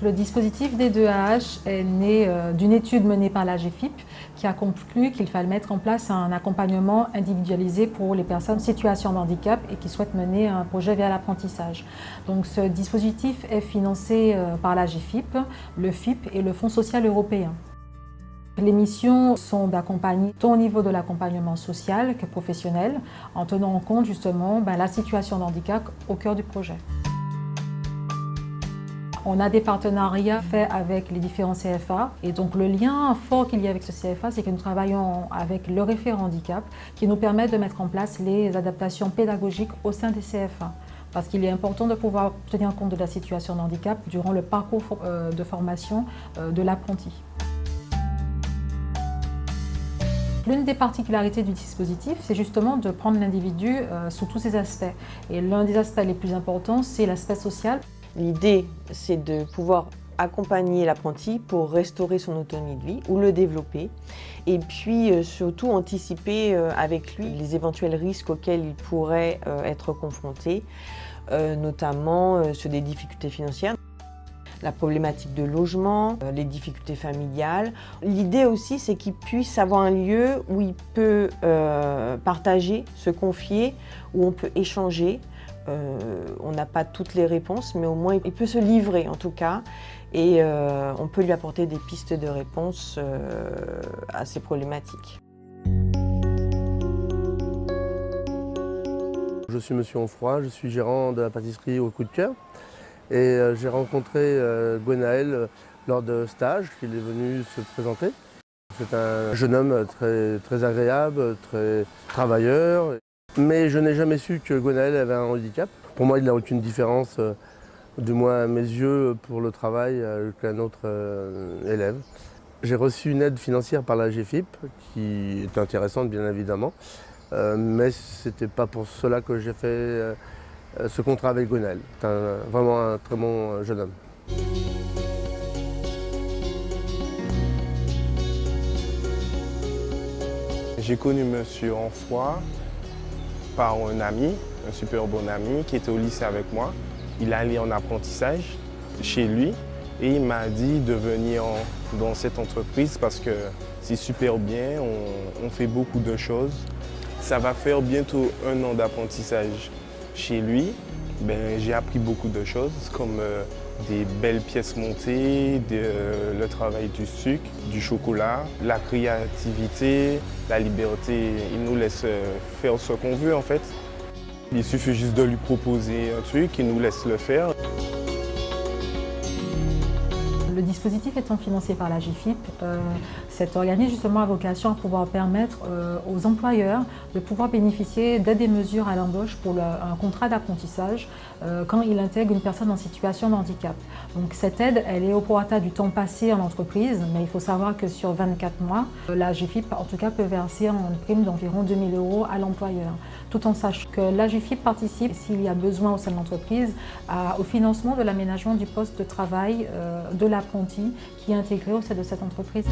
Le dispositif D2AH est né d'une étude menée par la GFIP qui a conclu qu'il fallait mettre en place un accompagnement individualisé pour les personnes en situation de handicap et qui souhaitent mener un projet vers l'apprentissage. Donc ce dispositif est financé par la GFIP, le FIP et le Fonds social européen. Les missions sont d'accompagner tant au niveau de l'accompagnement social que professionnel, en tenant en compte justement la situation de handicap au cœur du projet. On a des partenariats faits avec les différents CFA et donc le lien fort qu'il y a avec ce CFA, c'est que nous travaillons avec le référent handicap qui nous permet de mettre en place les adaptations pédagogiques au sein des CFA. Parce qu'il est important de pouvoir tenir compte de la situation de handicap durant le parcours de formation de l'apprenti. L'une des particularités du dispositif, c'est justement de prendre l'individu sous tous ses aspects. Et l'un des aspects les plus importants, c'est l'aspect social. L'idée, c'est de pouvoir accompagner l'apprenti pour restaurer son autonomie de vie ou le développer. Et puis surtout anticiper avec lui les éventuels risques auxquels il pourrait être confronté, notamment sur des difficultés financières. La problématique de logement, les difficultés familiales. L'idée aussi, c'est qu'il puisse avoir un lieu où il peut partager, se confier, où on peut échanger. On n'a pas toutes les réponses, mais au moins il peut se livrer en tout cas et on peut lui apporter des pistes de réponse à ces problématiques. Je suis Monsieur Onfroy, je suis gérant de la pâtisserie au Coup de Cœur et j'ai rencontré Gwenaël lors de stage qu'il est venu se présenter. C'est un jeune homme très agréable, très travailleur. Mais je n'ai jamais su que Gwenaël avait un handicap. Pour moi, il n'a aucune différence, du moins à mes yeux, pour le travail qu'un autre élève. J'ai reçu une aide financière par la GFIP, qui est intéressante bien évidemment, mais ce n'était pas pour cela que j'ai fait ce contrat avec Gwenaël. C'est vraiment un très bon jeune homme. J'ai connu Monsieur Onfroy par un ami, un super bon ami qui était au lycée avec moi. Il allait en apprentissage chez lui et il m'a dit de venir dans cette entreprise parce que c'est super bien, on fait beaucoup de choses. Ça va faire bientôt 1 an d'apprentissage chez lui. J'ai appris beaucoup de choses comme des belles pièces montées, le travail du sucre, du chocolat, la créativité, la liberté. Il nous laisse faire ce qu'on veut en fait. Il suffit juste de lui proposer un truc, il nous laisse le faire. Le dispositif étant financé par la GFIP, cet organisme justement a vocation à pouvoir permettre aux employeurs de pouvoir bénéficier d'aides et mesures à l'embauche pour un contrat d'apprentissage quand il intègre une personne en situation de handicap. Donc cette aide, elle est au prorata du temps passé en entreprise, mais il faut savoir que sur 24 mois, la GFIP en tout cas peut verser une prime d'environ 2 000 € à l'employeur, tout en sachant que la GFIP participe, s'il y a besoin au sein de l'entreprise, au financement de l'aménagement du poste de travail de l'apprenti qui est intégré au sein de cette entreprise.